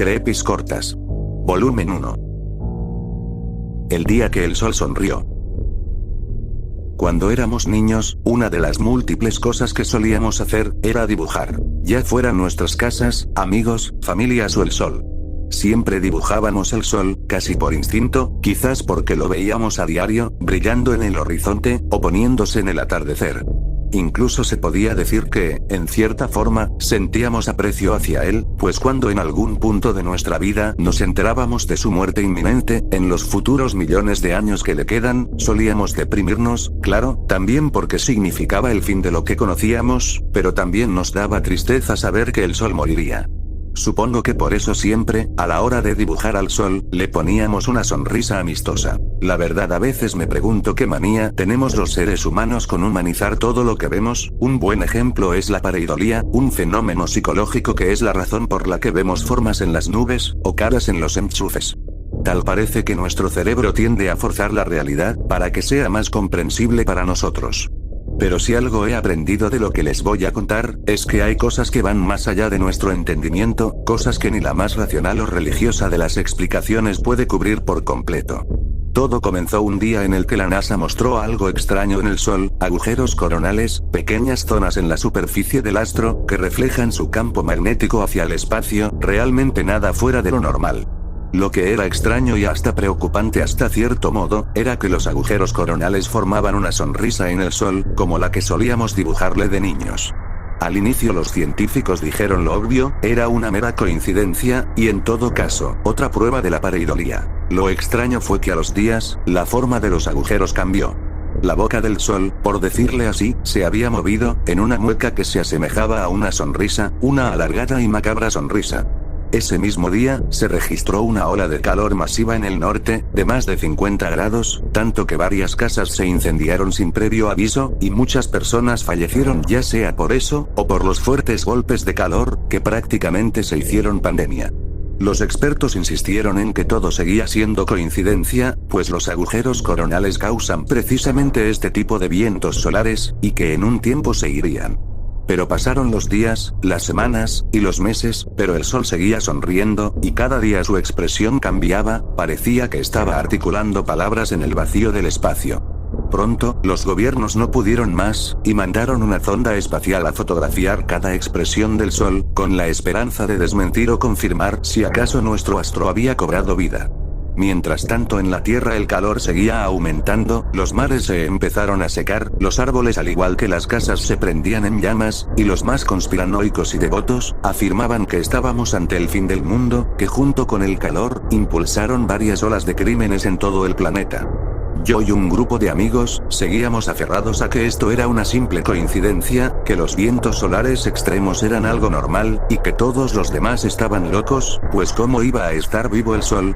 Crepis cortas. Volumen 1. El día que el sol sonrió. Cuando éramos niños, una de las múltiples cosas que solíamos hacer, era dibujar. Ya fueran nuestras casas, amigos, familias o el sol. Siempre dibujábamos el sol, casi por instinto, quizás porque lo veíamos a diario, brillando en el horizonte, o poniéndose en el atardecer. Incluso se podía decir que, en cierta forma, sentíamos aprecio hacia él, pues cuando en algún punto de nuestra vida nos enterábamos de su muerte inminente, en los futuros millones de años que le quedan, solíamos deprimirnos, claro, también porque significaba el fin de lo que conocíamos, pero también nos daba tristeza saber que el sol moriría. Supongo que por eso siempre, a la hora de dibujar al sol, le poníamos una sonrisa amistosa. La verdad, a veces me pregunto qué manía tenemos los seres humanos con humanizar todo lo que vemos. Un buen ejemplo es la pareidolía, un fenómeno psicológico que es la razón por la que vemos formas en las nubes, o caras en los enchufes. Tal parece que nuestro cerebro tiende a forzar la realidad, para que sea más comprensible para nosotros. Pero si algo he aprendido de lo que les voy a contar, es que hay cosas que van más allá de nuestro entendimiento, cosas que ni la más racional o religiosa de las explicaciones puede cubrir por completo. Todo comenzó un día en el que la NASA mostró algo extraño en el Sol, agujeros coronales, pequeñas zonas en la superficie del astro, que reflejan su campo magnético hacia el espacio, realmente nada fuera de lo normal. Lo que era extraño y hasta preocupante hasta cierto modo, era que los agujeros coronales formaban una sonrisa en el Sol, como la que solíamos dibujarle de niños. Al inicio los científicos dijeron lo obvio, era una mera coincidencia, y en todo caso, otra prueba de la pareidolía. Lo extraño fue que a los días, la forma de los agujeros cambió. La boca del Sol, por decirle así, se había movido, en una mueca que se asemejaba a una sonrisa, una alargada y macabra sonrisa. Ese mismo día, se registró una ola de calor masiva en el norte, de más de 50 grados, tanto que varias casas se incendiaron sin previo aviso, y muchas personas fallecieron ya sea por eso, o por los fuertes golpes de calor, que prácticamente se hicieron pandemia. Los expertos insistieron en que todo seguía siendo coincidencia, pues los agujeros coronales causan precisamente este tipo de vientos solares, y que en un tiempo se irían. Pero pasaron los días, las semanas, y los meses, pero el sol seguía sonriendo, y cada día su expresión cambiaba, parecía que estaba articulando palabras en el vacío del espacio. Pronto, los gobiernos no pudieron más, y mandaron una sonda espacial a fotografiar cada expresión del sol, con la esperanza de desmentir o confirmar si acaso nuestro astro había cobrado vida. Mientras tanto en la Tierra el calor seguía aumentando, los mares se empezaron a secar, los árboles al igual que las casas se prendían en llamas, y los más conspiranoicos y devotos, afirmaban que estábamos ante el fin del mundo, que junto con el calor, impulsaron varias olas de crímenes en todo el planeta. Yo y un grupo de amigos, seguíamos aferrados a que esto era una simple coincidencia, que los vientos solares extremos eran algo normal, y que todos los demás estaban locos, pues ¿cómo iba a estar vivo el sol?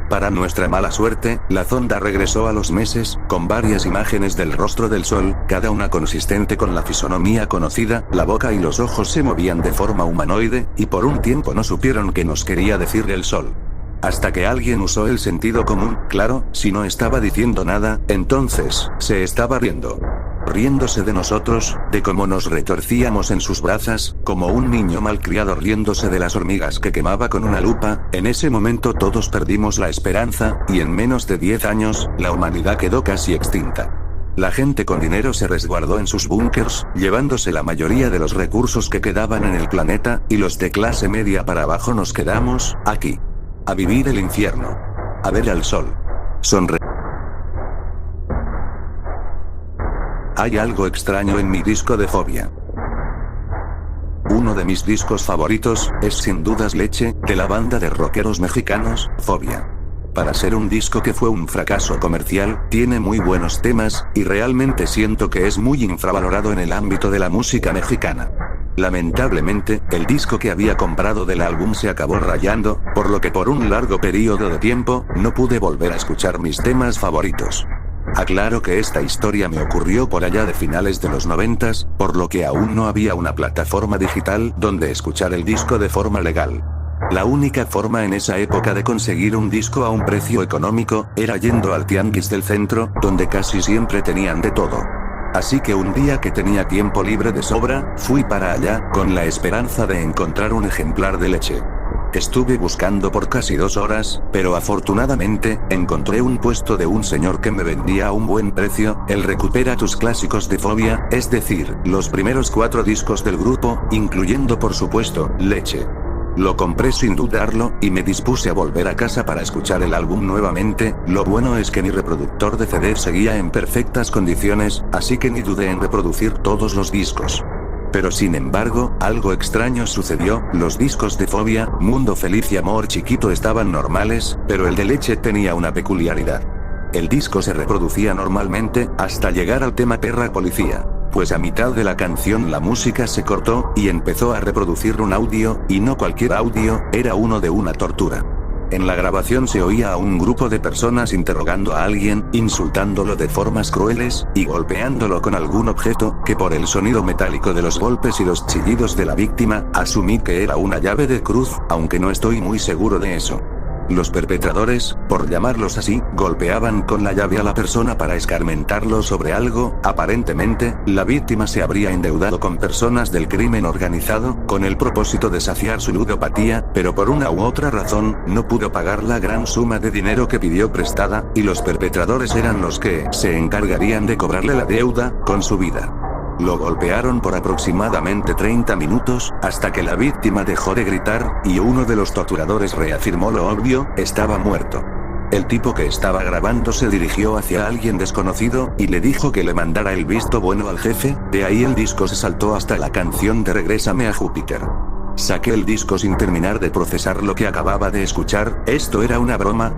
Para nuestra mala suerte, la sonda regresó a los meses, con varias imágenes del rostro del sol, cada una consistente con la fisonomía conocida, la boca y los ojos se movían de forma humanoide, y por un tiempo no supieron qué nos quería decir el sol. Hasta que alguien usó el sentido común, claro, si no estaba diciendo nada, entonces, se estaba riendo. Riéndose de nosotros, de cómo nos retorcíamos en sus brazos, como un niño malcriado riéndose de las hormigas que quemaba con una lupa. En ese momento todos perdimos la esperanza, y en menos de 10 años, la humanidad quedó casi extinta. La gente con dinero se resguardó en sus búnkers, llevándose la mayoría de los recursos que quedaban en el planeta, y los de clase media para abajo nos quedamos, aquí. A vivir el infierno. A ver al sol. Hay algo extraño en mi disco de Fobia. Uno de mis discos favoritos, es sin dudas Leche, de la banda de rockeros mexicanos, Fobia. Para ser un disco que fue un fracaso comercial, tiene muy buenos temas, y realmente siento que es muy infravalorado en el ámbito de la música mexicana. Lamentablemente, el disco que había comprado del álbum se acabó rayando, por lo que por un largo periodo de tiempo, no pude volver a escuchar mis temas favoritos. Aclaro que esta historia me ocurrió por allá de finales de los 90s, por lo que aún no había una plataforma digital donde escuchar el disco de forma legal. La única forma en esa época de conseguir un disco a un precio económico, era yendo al tianguis del centro, donde casi siempre tenían de todo. Así que un día que tenía tiempo libre de sobra, fui para allá, con la esperanza de encontrar un ejemplar de Leche. Estuve buscando por casi 2 horas, pero afortunadamente, encontré un puesto de un señor que me vendía a un buen precio. Él recupera tus clásicos de Fobia, es decir, los primeros 4 discos del grupo, incluyendo por supuesto, Leche. Lo compré sin dudarlo, y me dispuse a volver a casa para escuchar el álbum nuevamente. Lo bueno es que mi reproductor de CD seguía en perfectas condiciones, así que ni dudé en reproducir todos los discos. Pero sin embargo, algo extraño sucedió. Los discos de Fobia, Mundo Feliz y Amor Chiquito estaban normales, pero el de Leche tenía una peculiaridad. El disco se reproducía normalmente, hasta llegar al tema Perra Policía. Pues a mitad de la canción la música se cortó, y empezó a reproducir un audio, y no cualquier audio, era uno de una tortura. En la grabación se oía a un grupo de personas interrogando a alguien, insultándolo de formas crueles, y golpeándolo con algún objeto, que por el sonido metálico de los golpes y los chillidos de la víctima, asumí que era una llave de cruz, aunque no estoy muy seguro de eso. Los perpetradores, por llamarlos así, golpeaban con la llave a la persona para escarmentarlo sobre algo. Aparentemente, la víctima se habría endeudado con personas del crimen organizado, con el propósito de saciar su ludopatía, pero por una u otra razón, no pudo pagar la gran suma de dinero que pidió prestada, y los perpetradores eran los que se encargarían de cobrarle la deuda, con su vida. Lo golpearon por aproximadamente 30 minutos, hasta que la víctima dejó de gritar, y uno de los torturadores reafirmó lo obvio: estaba muerto. El tipo que estaba grabando se dirigió hacia alguien desconocido, y le dijo que le mandara el visto bueno al jefe. De ahí el disco se saltó hasta la canción de Regrésame a Júpiter. Saqué el disco sin terminar de procesar lo que acababa de escuchar. ¿Esto era una broma?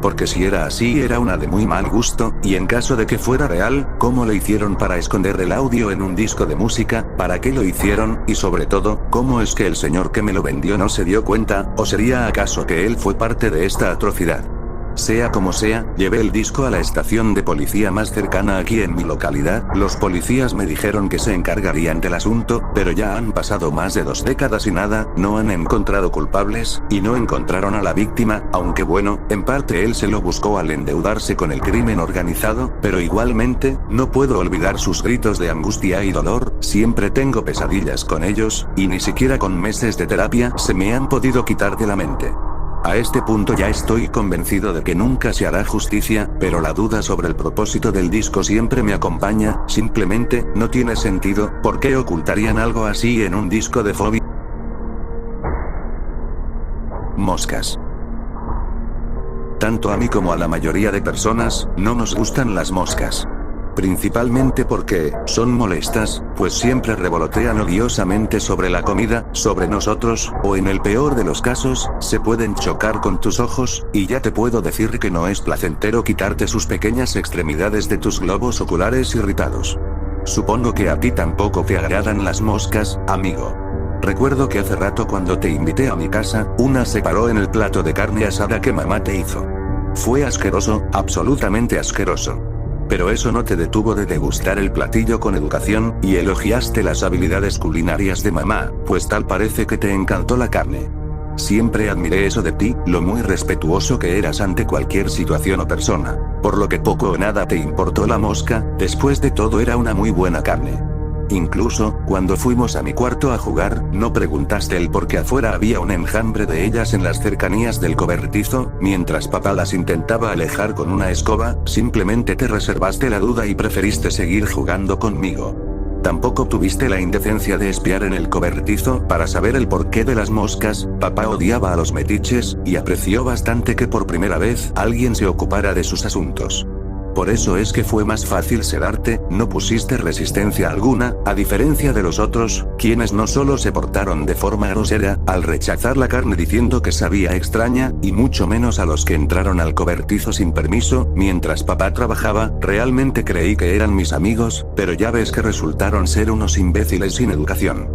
Porque si era así, era una de muy mal gusto, y en caso de que fuera real, ¿cómo le hicieron para esconder el audio en un disco de música? ¿Para qué lo hicieron? Y sobre todo, ¿cómo es que el señor que me lo vendió no se dio cuenta? ¿O sería acaso que él fue parte de esta atrocidad? Sea como sea, llevé el disco a la estación de policía más cercana aquí en mi localidad. Los policías me dijeron que se encargarían del asunto, pero ya han pasado más de 2 décadas y nada, no han encontrado culpables, y no encontraron a la víctima, aunque bueno, en parte él se lo buscó al endeudarse con el crimen organizado, pero igualmente, no puedo olvidar sus gritos de angustia y dolor. Siempre tengo pesadillas con ellos, y ni siquiera con meses de terapia se me han podido quitar de la mente. A este punto ya estoy convencido de que nunca se hará justicia, pero la duda sobre el propósito del disco siempre me acompaña. Simplemente, no tiene sentido. ¿Por qué ocultarían algo así en un disco de Fobia? Moscas. Tanto a mí como a la mayoría de personas, no nos gustan las moscas. Principalmente porque son molestas, pues siempre revolotean odiosamente sobre la comida, sobre nosotros, o en el peor de los casos, se pueden chocar con tus ojos, y ya te puedo decir que no es placentero quitarte sus pequeñas extremidades de tus globos oculares irritados. Supongo que a ti tampoco te agradan las moscas, amigo. Recuerdo que hace rato cuando te invité a mi casa, una se paró en el plato de carne asada que mamá te hizo. Fue asqueroso, absolutamente asqueroso. Pero eso no te detuvo de degustar el platillo con educación, y elogiaste las habilidades culinarias de mamá, pues tal parece que te encantó la carne. Siempre admiré eso de ti, lo muy respetuoso que eras ante cualquier situación o persona, por lo que poco o nada te importó la mosca. Después de todo era una muy buena carne. Incluso, cuando fuimos a mi cuarto a jugar, no preguntaste el por qué afuera había un enjambre de ellas en las cercanías del cobertizo, mientras papá las intentaba alejar con una escoba. Simplemente te reservaste la duda y preferiste seguir jugando conmigo. Tampoco tuviste la indecencia de espiar en el cobertizo para saber el porqué de las moscas. Papá odiaba a los metiches, y apreció bastante que por primera vez alguien se ocupara de sus asuntos. Por eso es que fue más fácil sedarte, no pusiste resistencia alguna, a diferencia de los otros, quienes no solo se portaron de forma grosera, al rechazar la carne diciendo que sabía extraña, y mucho menos a los que entraron al cobertizo sin permiso, mientras papá trabajaba. Realmente creí que eran mis amigos, pero ya ves que resultaron ser unos imbéciles sin educación.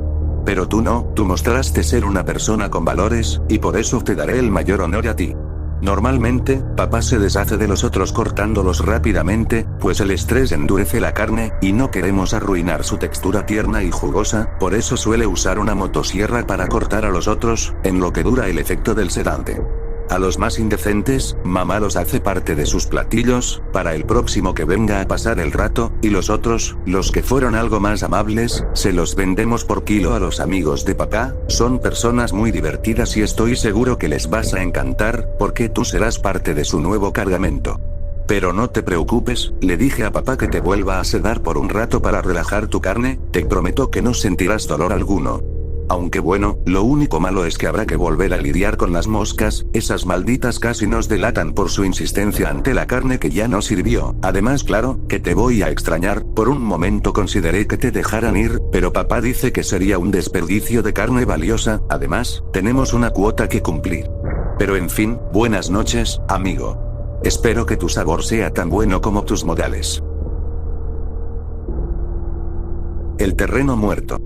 Pero tú no, tú mostraste ser una persona con valores, y por eso te daré el mayor honor a ti. Normalmente, papá se deshace de los otros cortándolos rápidamente, pues el estrés endurece la carne, y no queremos arruinar su textura tierna y jugosa. Por eso suele usar una motosierra para cortar a los otros, en lo que dura el efecto del sedante. A los más indecentes, mamá los hace parte de sus platillos, para el próximo que venga a pasar el rato, y los otros, los que fueron algo más amables, se los vendemos por kilo a los amigos de papá. Son personas muy divertidas y estoy seguro que les vas a encantar, porque tú serás parte de su nuevo cargamento. Pero no te preocupes, le dije a papá que te vuelva a sedar por un rato para relajar tu carne, te prometo que no sentirás dolor alguno. Aunque bueno, lo único malo es que habrá que volver a lidiar con las moscas, esas malditas casi nos delatan por su insistencia ante la carne que ya no sirvió. Además, claro, que te voy a extrañar. Por un momento consideré que te dejaran ir, pero papá dice que sería un desperdicio de carne valiosa. Además, tenemos una cuota que cumplir. Pero en fin, buenas noches, amigo. Espero que tu sabor sea tan bueno como tus modales. El terreno muerto.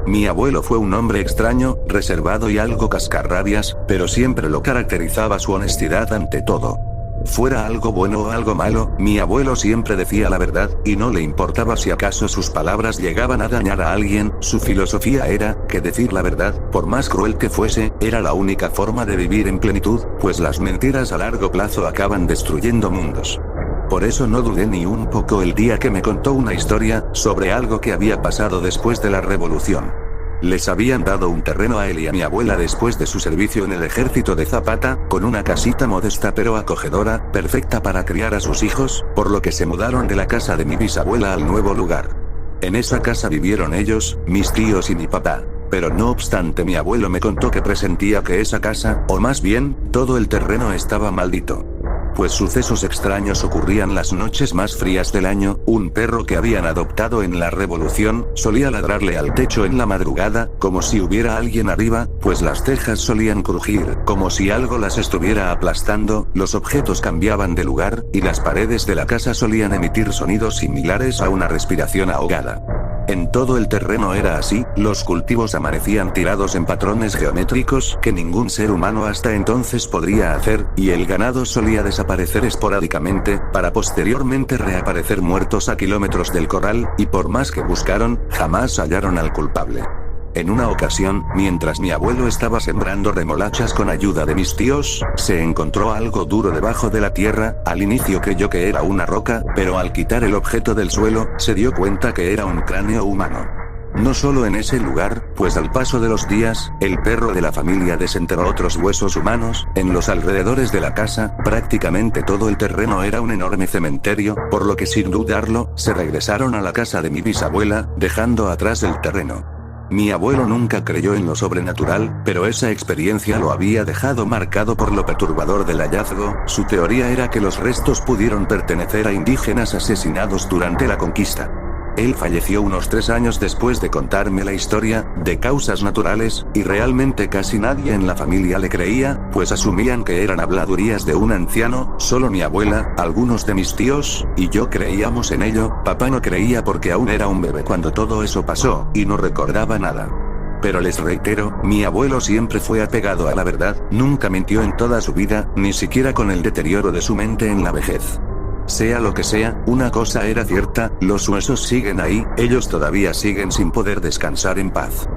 Mi abuelo fue un hombre extraño, reservado y algo cascarrabias, pero siempre lo caracterizaba su honestidad ante todo. Fuera algo bueno o algo malo, mi abuelo siempre decía la verdad, y no le importaba si acaso sus palabras llegaban a dañar a alguien. Su filosofía era, que decir la verdad, por más cruel que fuese, era la única forma de vivir en plenitud, pues las mentiras a largo plazo acaban destruyendo mundos. Por eso no dudé ni un poco el día que me contó una historia, sobre algo que había pasado después de la revolución. Les habían dado un terreno a él y a mi abuela después de su servicio en el ejército de Zapata, con una casita modesta pero acogedora, perfecta para criar a sus hijos, por lo que se mudaron de la casa de mi bisabuela al nuevo lugar. En esa casa vivieron ellos, mis tíos y mi papá. Pero no obstante, mi abuelo me contó que presentía que esa casa, o más bien, todo el terreno estaba maldito. Pues sucesos extraños ocurrían las noches más frías del año. Un perro que habían adoptado en la revolución, solía ladrarle al techo en la madrugada, como si hubiera alguien arriba, pues las tejas solían crujir, como si algo las estuviera aplastando, los objetos cambiaban de lugar, y las paredes de la casa solían emitir sonidos similares a una respiración ahogada. En todo el terreno era así, los cultivos amanecían tirados en patrones geométricos que ningún ser humano hasta entonces podría hacer, y el ganado solía desaparecer esporádicamente, para posteriormente reaparecer muertos a kilómetros del corral, y por más que buscaron, jamás hallaron al culpable. En una ocasión, mientras mi abuelo estaba sembrando remolachas con ayuda de mis tíos, se encontró algo duro debajo de la tierra. Al inicio creyó que era una roca, pero al quitar el objeto del suelo, se dio cuenta que era un cráneo humano. No solo en ese lugar, pues al paso de los días, el perro de la familia desenterró otros huesos humanos. En los alrededores de la casa, prácticamente todo el terreno era un enorme cementerio, por lo que sin dudarlo, se regresaron a la casa de mi bisabuela, dejando atrás el terreno. Mi abuelo nunca creyó en lo sobrenatural, pero esa experiencia lo había dejado marcado por lo perturbador del hallazgo. Su teoría era que los restos pudieron pertenecer a indígenas asesinados durante la conquista. Él falleció unos 3 años después de contarme la historia, de causas naturales, y realmente casi nadie en la familia le creía, pues asumían que eran habladurías de un anciano. Solo mi abuela, algunos de mis tíos, y yo creíamos en ello. Papá no creía porque aún era un bebé cuando todo eso pasó, y no recordaba nada. Pero les reitero, mi abuelo siempre fue apegado a la verdad, nunca mintió en toda su vida, ni siquiera con el deterioro de su mente en la vejez. Sea lo que sea, una cosa era cierta, los huesos siguen ahí, ellos todavía siguen sin poder descansar en paz.